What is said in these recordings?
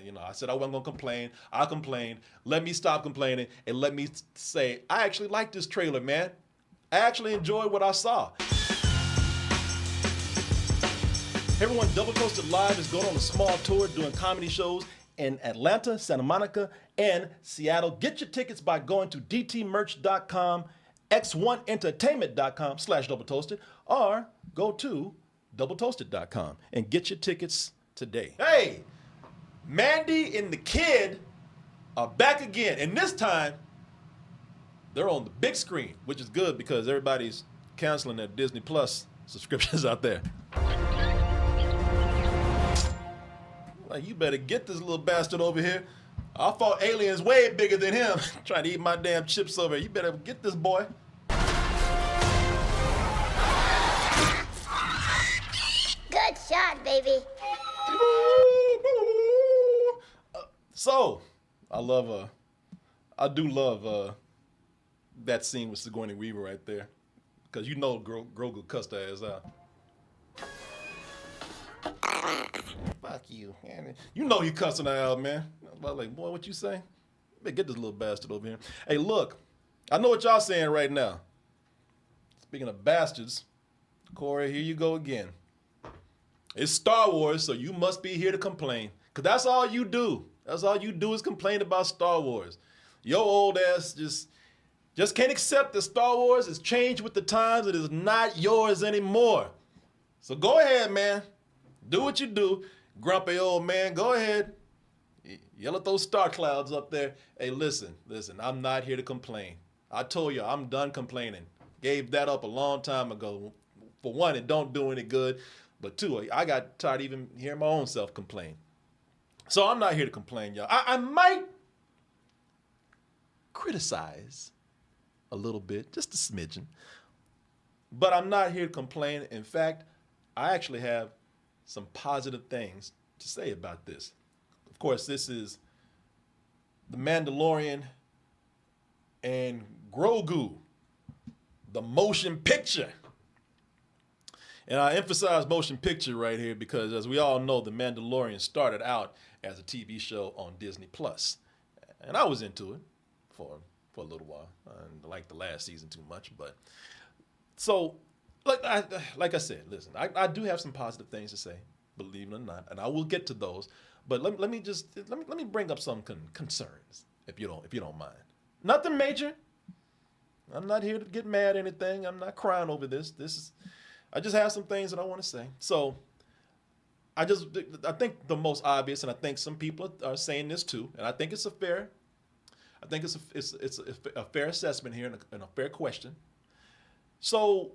I said I wasn't gonna complain. I complained. Let me stop complaining and let me say I actually like this trailer, man. I actually enjoyed what I saw. Hey everyone, Double Toasted Live is going on a small tour doing comedy shows in Atlanta, Santa Monica, and Seattle. Get your tickets by going to dtmerch.com, x1entertainment.com/Double Toasted, or go to doubletoasted.com and get your tickets today. Hey, Mandy and the kid are back again, and this time they're on the big screen, which is good because everybody's canceling their Disney Plus subscriptions out there. Well, you better get this little bastard over here. I fought aliens way bigger than him trying to eat my damn chips over here. You better get this boy. Good shot, baby. So, I do love that scene with Sigourney Weaver right there. Because you know Grogu cussed her ass out. Fuck you, man. You know he cussing her out, man. I was like, boy, what you say? Better get this little bastard over here. Hey, look, I know what y'all saying right now. Speaking of bastards, Corey, here you go again. It's Star Wars, so you must be here to complain. Because that's all you do. That's all you do is complain about Star Wars. Your old ass just can't accept that Star Wars has changed with the times. It is not yours anymore. So go ahead, man. Do what you do, grumpy old man. Go ahead. Yell at those star clouds up there. Hey, listen. I'm not here to complain. I told you, I'm done complaining. Gave that up a long time ago. For one, it don't do any good. But two, I got tired of even hearing my own self complain. So I'm not here to complain, y'all. I might criticize a little bit, just a smidgen. But I'm not here to complain. In fact, I actually have some positive things to say about this. Of course, this is the Mandalorian and Grogu, the motion picture. And I emphasize motion picture right here because, as we all know, the Mandalorian started out as a TV show on Disney Plus, and I was into it for a little while. I didn't like the last season too much, but so. Like I said, listen, I do have some positive things to say, believe it or not, and I will get to those. But let me bring up some concerns, if you don't mind. Nothing major. I'm not here to get mad or anything. I'm not crying over this. I just have some things that I want to say. So I think the most obvious, and I think some people are saying this too, and I think it's a fair assessment here and a fair question. So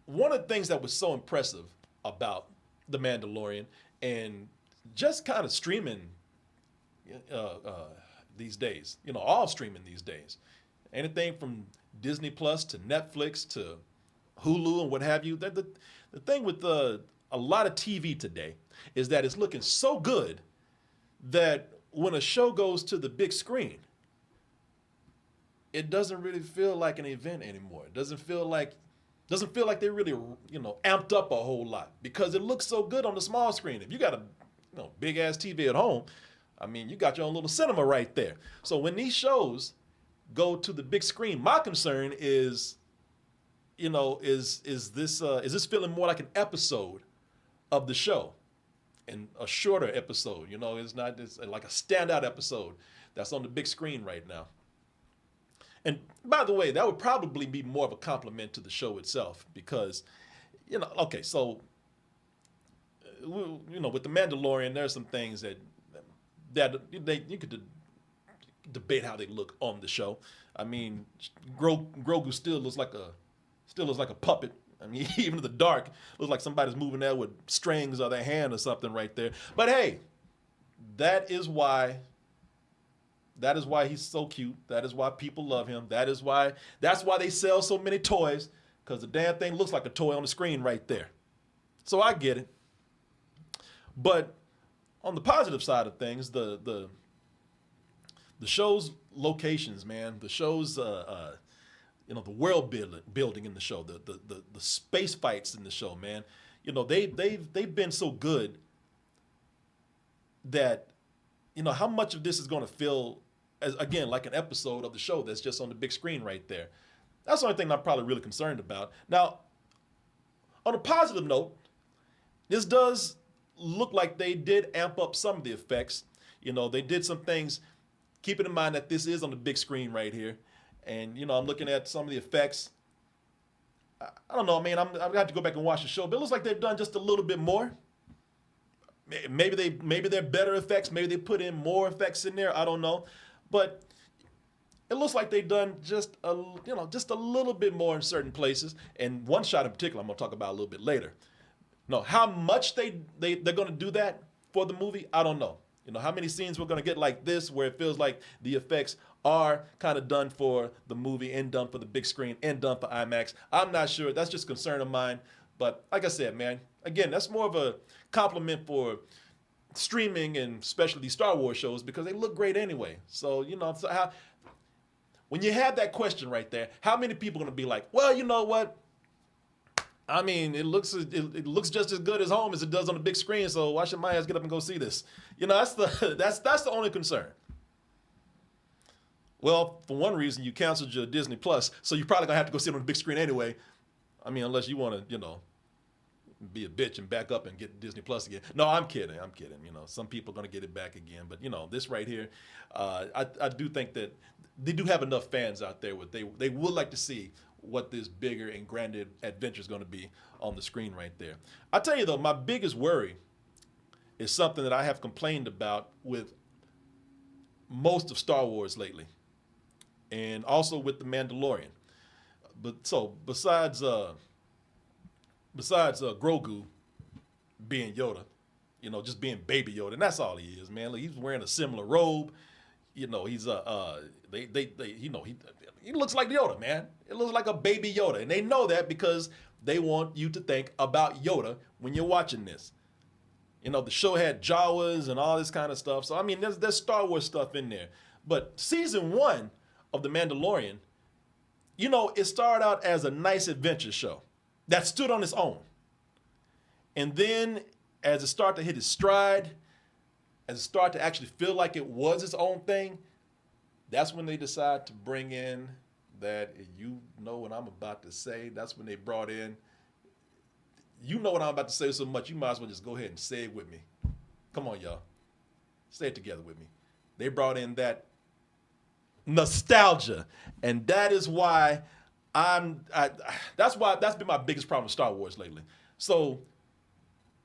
one of the things that was so impressive about The Mandalorian and just kind of streaming these days, all streaming these days, anything from Disney Plus to Netflix to Hulu and what have you. The thing with a lot of TV today is that it's looking so good that when a show goes to the big screen, it doesn't really feel like an event anymore. It doesn't feel like they really, amped up a whole lot because it looks so good on the small screen. If you got a big ass TV at home, I mean, you got your own little cinema right there. So when these shows go to the big screen, my concern is, is this feeling more like an episode of the show, and a shorter episode? It's like a standout episode that's on the big screen right now. And by the way, that would probably be more of a compliment to the show itself because, okay, so, with The Mandalorian, there's some things that you could debate how they look on the show. I mean, Grogu still looks like a puppet. I mean, even in the dark, looks like somebody's moving there with strings or their hand or something right there. But hey, that is why he's so cute. That is why people love him. That's why they sell so many toys, because the damn thing looks like a toy on the screen right there. So I get it. But on the positive side of things, the show's locations, man, the show's the world building in the show, the space fights in the show, man, they've been so good that, how much of this is going to feel as, again, like an episode of the show that's just on the big screen right there. That's the only thing I'm probably really concerned about. Now, on a positive note, this does look like they did amp up some of the effects. They did some things, keeping in mind that this is on the big screen right here. And, I'm looking at some of the effects. I don't know, man. I've got to go back and watch the show, but it looks like they've done just a little bit more. Maybe they're better effects. Maybe they put in more effects in there. I don't know, but it looks like they've done just a little bit more in certain places. And one shot in particular, I'm gonna talk about a little bit later. No, how much they're gonna do that for the movie, I don't know. How many scenes we're gonna get like this, where it feels like the effects are kind of done for the movie and done for the big screen and done for IMAX. I'm not sure. That's just a concern of mine. But like I said, man, again, that's more of a compliment for streaming and especially these Star Wars shows, because they look great anyway. So, when you have that question right there, how many people are going to be like, well, you know what? I mean, it looks just as good as home as it does on the big screen, so why should my ass get up and go see this? That's the only concern. Well, for one reason, you canceled your Disney Plus, so you're probably going to have to go see it on the big screen anyway. I mean, unless you want to, be a bitch and back up and get Disney Plus again. No, I'm kidding. Some people are going to get it back again. But, this right here, I do think that they do have enough fans out there where they would like to see what this bigger and grander adventure is going to be on the screen right there. I tell you, though, my biggest worry is something that I have complained about with most of Star Wars lately, and also with The Mandalorian. But so besides Grogu being Yoda, just being Baby Yoda, and that's all he is, man. Like, he's wearing a similar robe. He's he looks like Yoda, man. It looks like a baby Yoda, and they know that because they want you to think about Yoda when you're watching this. The show had Jawas and all this kind of stuff. So I mean, there's Star Wars stuff in there. But season 1 of The Mandalorian, it started out as a nice adventure show that stood on its own. And then as it started to hit its stride, as it started to actually feel like it was its own thing, that's when they decided to bring in that, what I'm about to say. That's when they brought in, what I'm about to say so much, you might as well just go ahead and say it with me. Come on, y'all. Say it together with me. They brought in that nostalgia. And that is why that's been my biggest problem with Star Wars lately. So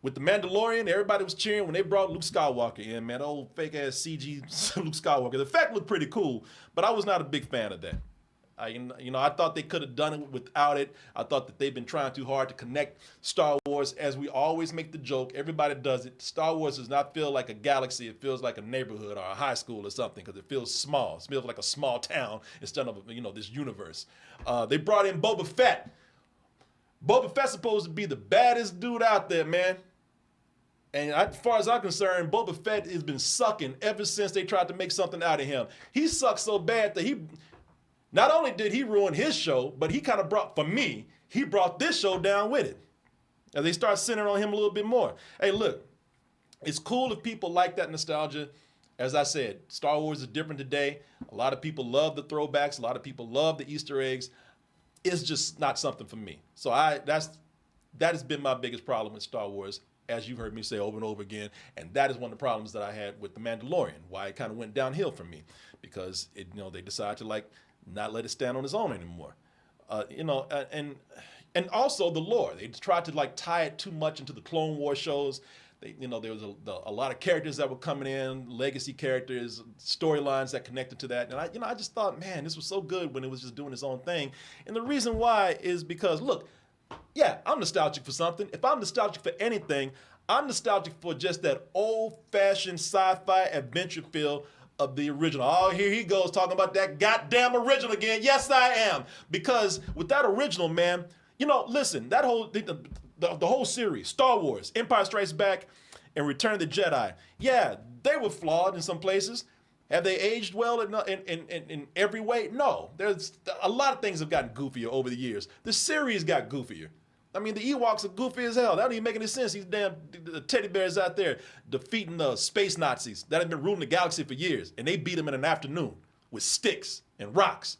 with The Mandalorian, everybody was cheering when they brought Luke Skywalker in, man. Old fake ass CG Luke Skywalker. The effect looked pretty cool, but I was not a big fan of that. I thought they could have done it without it. I thought that they've been trying too hard to connect Star Wars, as we always make the joke. Everybody does it. Star Wars does not feel like a galaxy. It feels like a neighborhood or a high school or something, because it feels small. It feels like a small town instead of, this universe. They brought in Boba Fett. Boba Fett's supposed to be the baddest dude out there, man. And as far as I'm concerned, Boba Fett has been sucking ever since they tried to make something out of him. He sucked so bad that not only did he ruin his show, but he kind of brought this show down with it. And they start centering on him a little bit more. Hey, look, it's cool if people like that nostalgia. As I said, Star Wars is different today. A lot of people love the throwbacks. A lot of people love the Easter eggs. It's just not something for me. So that has been my biggest problem with Star Wars, as you've heard me say over and over again. And that is one of the problems that I had with The Mandalorian, why it kind of went downhill for me, because they decided to not let it stand on its own anymore. And also the lore. They tried to tie it too much into the Clone War shows. There was a lot of characters that were coming in, legacy characters, storylines that connected to that. And I just thought, man, this was so good when it was just doing its own thing. And the reason why is because, look, yeah, I'm nostalgic for something. If I'm nostalgic for anything, I'm nostalgic for just that old-fashioned sci-fi adventure feel of the original. Oh, here he goes talking about that goddamn original again. Yes, I am. Because with that original, man, listen, that whole the whole series, Star Wars, Empire Strikes Back, and Return of the Jedi, yeah, they were flawed in some places. Have they aged well in every way? No. There's a lot of things have gotten goofier over the years. The series got goofier. I mean, the Ewoks are goofy as hell. That don't even make any sense. These damn the teddy bears out there defeating the space Nazis that have been ruling the galaxy for years, and they beat them in an afternoon with sticks and rocks.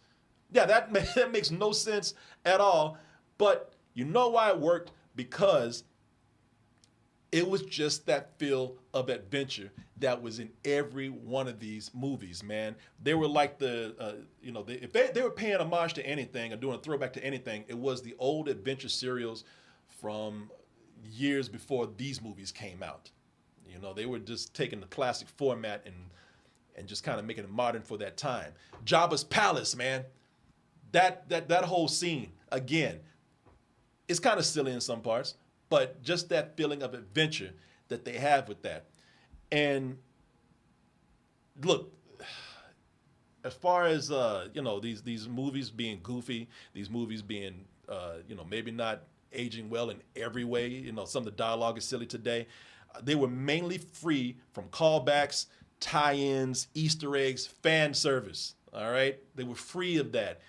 Yeah, that makes no sense at all. But you know why it worked? Because it was just that feel of adventure that was in every one of these movies, man. They were like if they were paying homage to anything or doing a throwback to anything, it was the old adventure serials from years before these movies came out. You know, they were just taking the classic format and just kind of making it modern for that time. Jabba's palace, man. That whole scene, again, it's kind of silly in some parts, but just that feeling of adventure that they have with that. And look, as far as these movies being goofy, these movies being maybe not aging well in every way, some of the dialogue is silly today. They were mainly free from callbacks, tie-ins, Easter eggs, fan service. All right, they were free of that.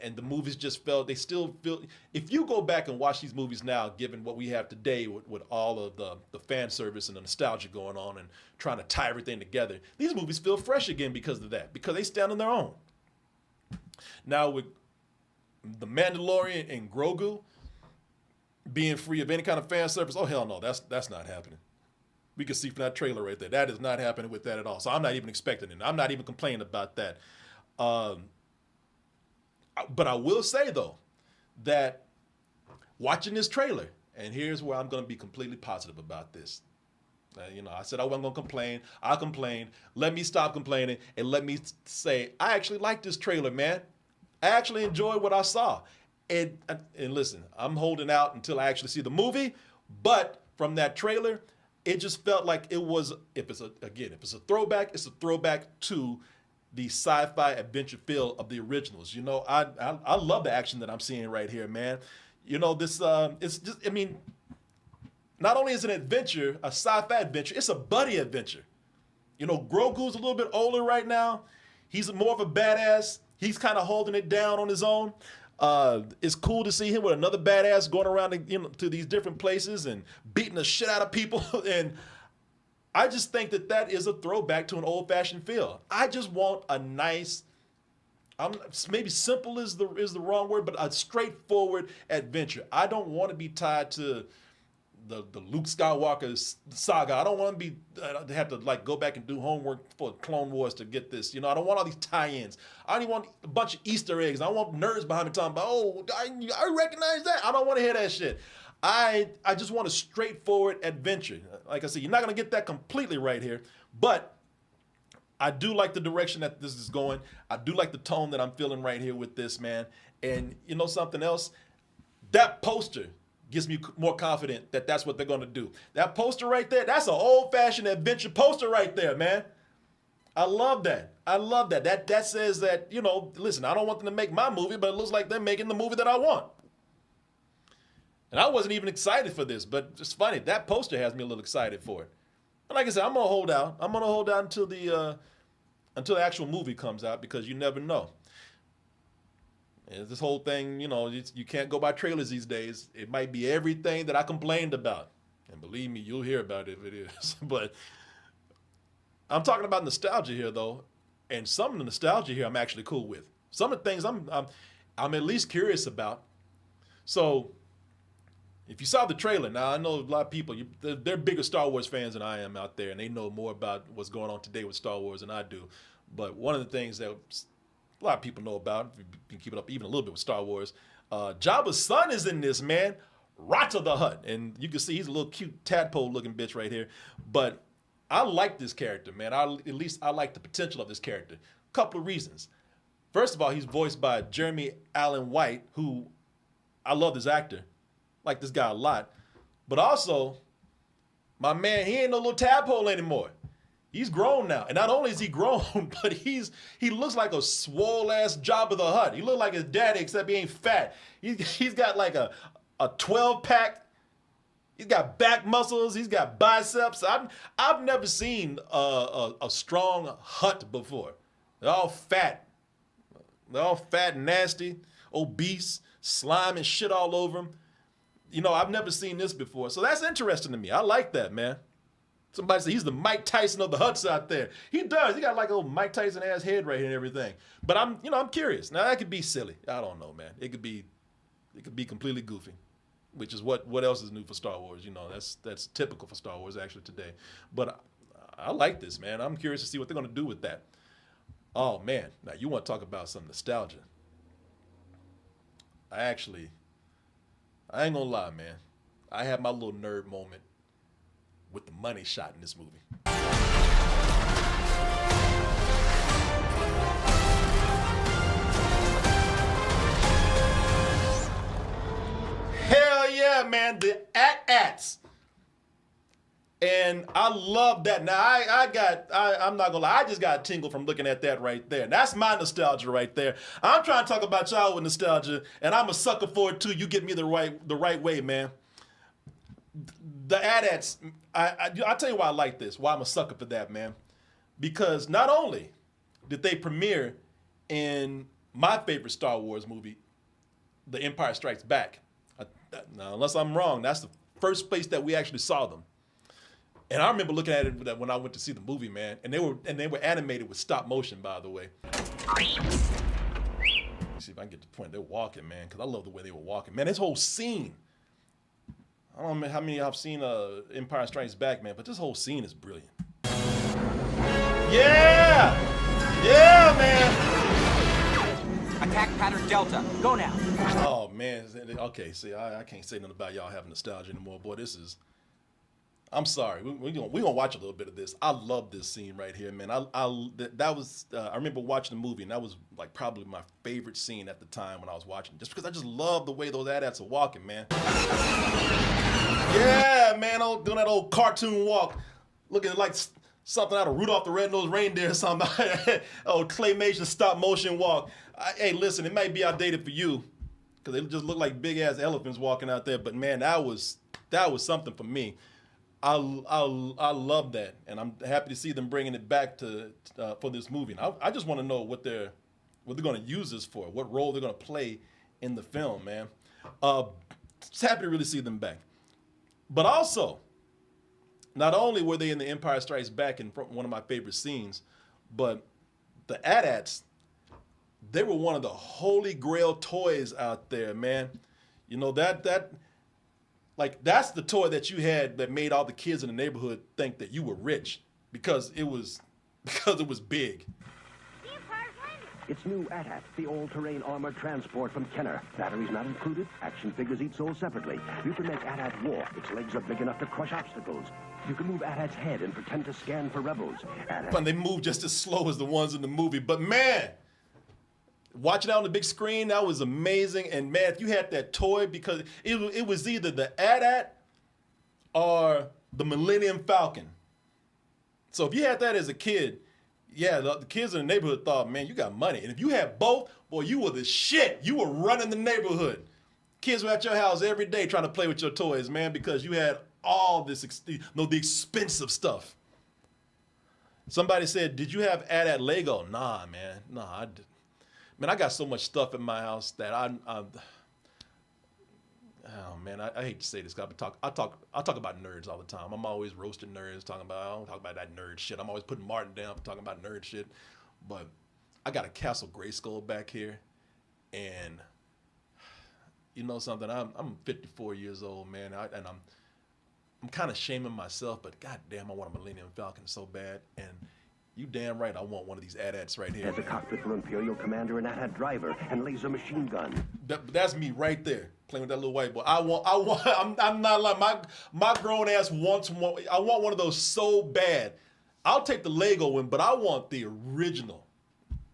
And the movies they still feel, if you go back and watch these movies now, given what we have today with all of the fan service and the nostalgia going on and trying to tie everything together, these movies feel fresh again because of that, because they stand on their own. Now with the Mandalorian and Grogu being free of any kind of fan service, oh hell no, that's not happening. We can see from that trailer right there, that is not happening with that at all. So I'm not even expecting it. I'm not even complaining about that. But I will say, though, that watching this trailer, and here's where I'm going to be completely positive about this. I said I wasn't going to complain. I complained. Let me stop complaining and let me say I actually like this trailer, man. I actually enjoyed what I saw. And listen, I'm holding out until I actually see the movie. But from that trailer, it just felt like it was, if it's a throwback, it's a throwback to the sci-fi adventure feel of the originals. I love the action that I'm seeing right here, man. This it's just, not only is it an adventure, a sci-fi adventure, it's a buddy adventure. Grogu's a little bit older right now. He's more of a badass. He's kind of holding it down on his own. It's cool to see him with another badass going around to these different places and beating the shit out of people. And I just think that is a throwback to an old-fashioned feel. I just want a nice, maybe simple is the wrong word, but a straightforward adventure. I don't want to be tied to the Luke Skywalker saga. I don't want to have to go back and do homework for Clone Wars to get this. I don't want all these tie-ins. I don't even want a bunch of Easter eggs. I want nerds behind me talking about, I recognize that. I don't want to hear that shit. I just want a straightforward adventure. Like I said, you're not going to get that completely right here, but I do like the direction that this is going. I do like the tone that I'm feeling right here with this, man. And you know something else? That poster gives me more confident that that's what they're going to do. That poster right there, that's an old-fashioned adventure poster right there, man. I love that. That says that, listen, I don't want them to make my movie, but it looks like they're making the movie that I want. And I wasn't even excited for this, but it's funny. That poster has me a little excited for it. But like I said, I'm gonna hold out. I'm gonna hold out until the actual movie comes out, because you never know. And this whole thing, you can't go by trailers these days. It might be everything that I complained about, and believe me, you'll hear about it if it is. But I'm talking about nostalgia here, though, and some of the nostalgia here I'm actually cool with. Some of the things I'm at least curious about. So, if you saw the trailer, now I know a lot of people, they're bigger Star Wars fans than I am out there, and they know more about what's going on today with Star Wars than I do. But one of the things that a lot of people know about, if you've been keeping up even a little bit with Star Wars, Jabba's son is in this, man. Rata the Hutt. And you can see he's a little cute tadpole-looking bitch right here. But I like this character, man. At least I like the potential of this character. Couple of reasons. First of all, he's voiced by Jeremy Allen White, who I love this actor. Like this guy a lot. But also, my man, he ain't no little tadpole anymore. He's grown now. And not only is he grown, but he looks like a swole ass Jabba the Hutt. He looks like his daddy, except he ain't fat. He's got like a 12-pack. He's got back muscles. He's got biceps. I've never seen a strong Hutt before. They're all fat. They're all fat and nasty, obese, slime and shit all over them. I've never seen this before. So that's interesting to me. I like that, man. Somebody said he's the Mike Tyson of the Huts out there. He does. He got like a old Mike Tyson ass head right here and everything. But I'm curious. Now that could be silly. I don't know, man. It could be completely goofy, which is what else is new for Star Wars. That's typical for Star Wars actually today. But I like this, man. I'm curious to see what they're gonna do with that. Oh man, now you want to talk about some nostalgia? I ain't gonna lie, man. I had my little nerd moment with the money shot in this movie. Hell yeah, man, the AT-ATs. And I love that. Now, I'm not gonna lie, I just got a tingle from looking at that right there. That's my nostalgia right there. I'm trying to talk about childhood nostalgia, and I'm a sucker for it too. You get me the right way, man. The AT-ATs, I'll tell you why I like this, why I'm a sucker for that, man. Because not only did they premiere in my favorite Star Wars movie, The Empire Strikes Back. Now, unless I'm wrong, that's the first place that we actually saw them. And I remember looking at it when I went to see the movie, man. And they were animated with stop motion, by the way. Let me see if I can get to the point. They're walking, man, because I love the way they were walking. Man, this whole scene. I don't know how many I've seen Empire Strikes Back, man, but this whole scene is brilliant. Yeah! Yeah, man! Attack pattern Delta. Go now. Oh, man. Okay, see, I can't say nothing about y'all having nostalgia anymore. Boy, this is... I'm sorry. We're gonna watch a little bit of this. I love this scene right here, man. I remember watching the movie, and that was like probably my favorite scene at the time when I was watching, just because I just love the way those AT-ATs are walking, man. Yeah, man, doing that old cartoon walk, looking like something out of Rudolph the Red-Nosed Reindeer or something. Oh, claymation stop motion walk. Hey, listen, it might be outdated for you, because they just look like big ass elephants walking out there. But man, that was something for me. I love that, and I'm happy to see them bringing it back for this movie. And I just want to know what they're going to use this for, what role they're going to play in the film, man. Just happy to really see them back. But also, not only were they in The Empire Strikes Back in one of my favorite scenes, but the AT-ATs, they were one of the holy grail toys out there, man. You know, that's the toy that you had that made all the kids in the neighborhood think that you were rich because it was big. It's new AT-AT, the all-terrain armored transport from Kenner. Batteries not included, action figures each sold separately. You can make AT-AT walk. Its legs are big enough to crush obstacles. You can move AT-AT's head and pretend to scan for rebels. Fun, they move just as slow as the ones in the movie, but man, watching it on the big screen, that was amazing. And man, if you had that toy, because it was either the AT-AT or the Millennium Falcon. So if you had that as a kid, yeah, the kids in the neighborhood thought, man, you got money. And if you had both, boy, you were the shit. You were running the neighborhood. Kids were at your house every day trying to play with your toys, man, because you had all this, the expensive stuff. Somebody said, did you have AT-AT Lego? Nah, man. Nah, I didn't. Man, I got so much stuff in my house that oh man, I hate to say this, I talk about nerds all the time. I'm always roasting nerds, I don't talk about that nerd shit. I'm always putting Martin down for talking about nerd shit. But I got a Castle Grayskull back here, and you know something? I'm 54 years old, man, and I'm kind of shaming myself, but goddamn, I want a Millennium Falcon so bad, and you damn right I want one of these AT-ATs right here. There's a cockpit for Imperial Commander, an AT-AT driver, and laser machine gun. That's me right there, playing with that little white boy. I'm not lying. My grown ass wants one. I want one of those so bad. I'll take the Lego one, but I want the original.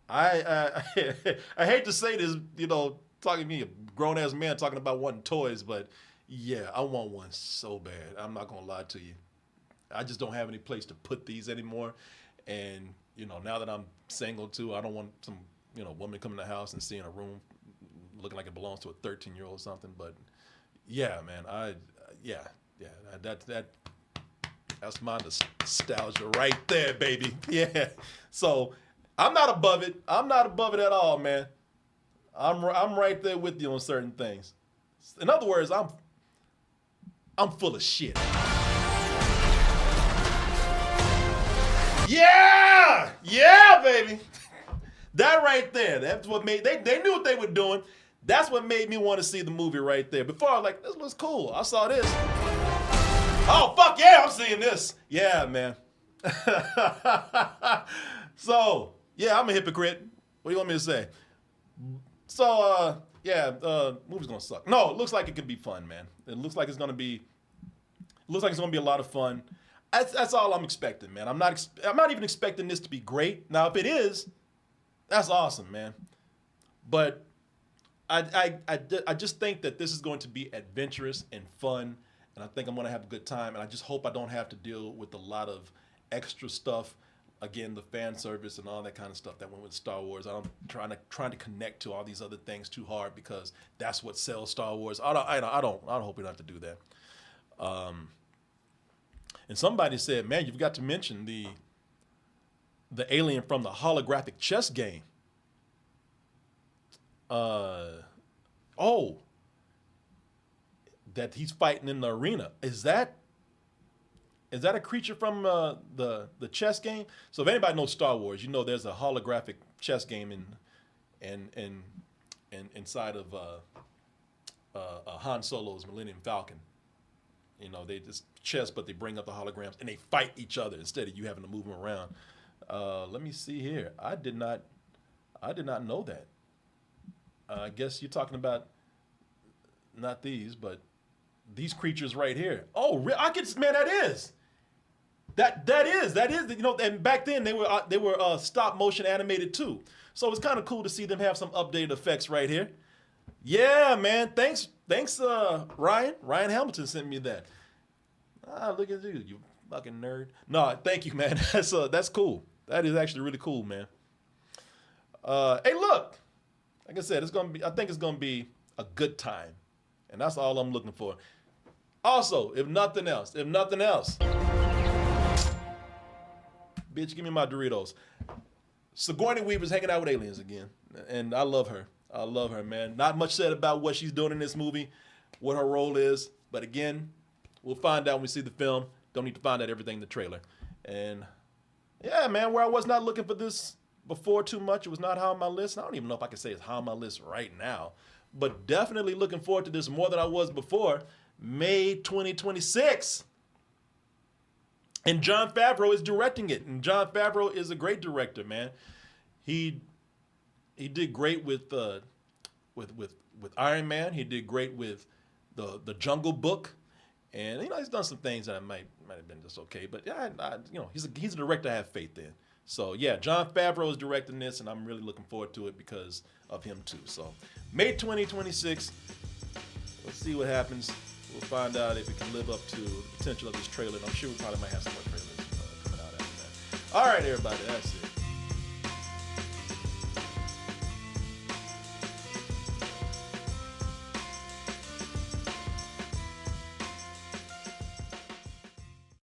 I hate to say this, talking to me, a grown ass man talking about wanting toys, but yeah, I want one so bad. I'm not gonna lie to you. I just don't have any place to put these anymore. And, now that I'm single too, I don't want some, woman coming to the house and seeing a room looking like it belongs to a 13-year-old or something. But yeah, man, that's my nostalgia right there, baby. Yeah. So I'm not above it. I'm not above it at all, man. I'm right there with you on certain things. In other words, I'm full of shit. Yeah, baby. That right there. That's what made they knew what they were doing. That's what made me want to see the movie right there. Before I was like, this looks cool. I saw this. Oh fuck yeah, I'm seeing this. Yeah, man. So yeah, I'm a hypocrite. What do you want me to say? So movie's gonna suck. No, it looks like it could be fun, man. It looks like it's gonna be a lot of fun. That's all I'm expecting, man. I'm not even expecting this to be great. Now, if it is, that's awesome, man. But I just think that this is going to be adventurous and fun, and I think I'm going to have a good time. And I just hope I don't have to deal with a lot of extra stuff. Again, the fan service and all that kind of stuff that went with Star Wars. I'm trying to connect to all these other things too hard because that's what sells Star Wars. I don't hope we don't have to do that. And somebody said, man, you've got to mention the alien from the holographic chess game. That he's fighting in the arena. Is that a creature from the chess game? So if anybody knows Star Wars, you know there's a holographic chess game inside of Han Solo's Millennium Falcon. You know, they just chess, but they bring up the holograms and they fight each other instead of you having to move them around. Let me see here. I did not know that. I guess you're talking about not these, but these creatures right here. Oh, man, that is. You know, and back then they were stop motion animated too. So it's kind of cool to see them have some updated effects right here. Yeah, man. Thanks, Ryan. Ryan Hamilton sent me that. Look at you fucking nerd. No, thank you, man. That's cool. That is actually really cool, man. Hey, look. Like I said, I think it's gonna be a good time, and that's all I'm looking for. Also, if nothing else, bitch, give me my Doritos. Sigourney Weaver's hanging out with aliens again, and I love her. I love her, man. Not much said about what she's doing in this movie, what her role is, but again, we'll find out when we see the film. Don't need to find out everything in the trailer. And yeah, man, where I was not looking for this before too much, it was not high on my list. I don't even know if I can say it's high on my list right now, but definitely looking forward to this more than I was before. May 2026. And Jon Favreau is directing it. And Jon Favreau is a great director, man. He did great with Iron Man. He did great with the Jungle Book, and you know he's done some things that might have been just okay. But yeah, he's a director I have faith in. So yeah, Jon Favreau is directing this, and I'm really looking forward to it because of him too. So May 2026. Let's see what happens. We'll find out if it can live up to the potential of this trailer. And I'm sure we probably might have some more trailers coming out after that. All right, everybody, that's it.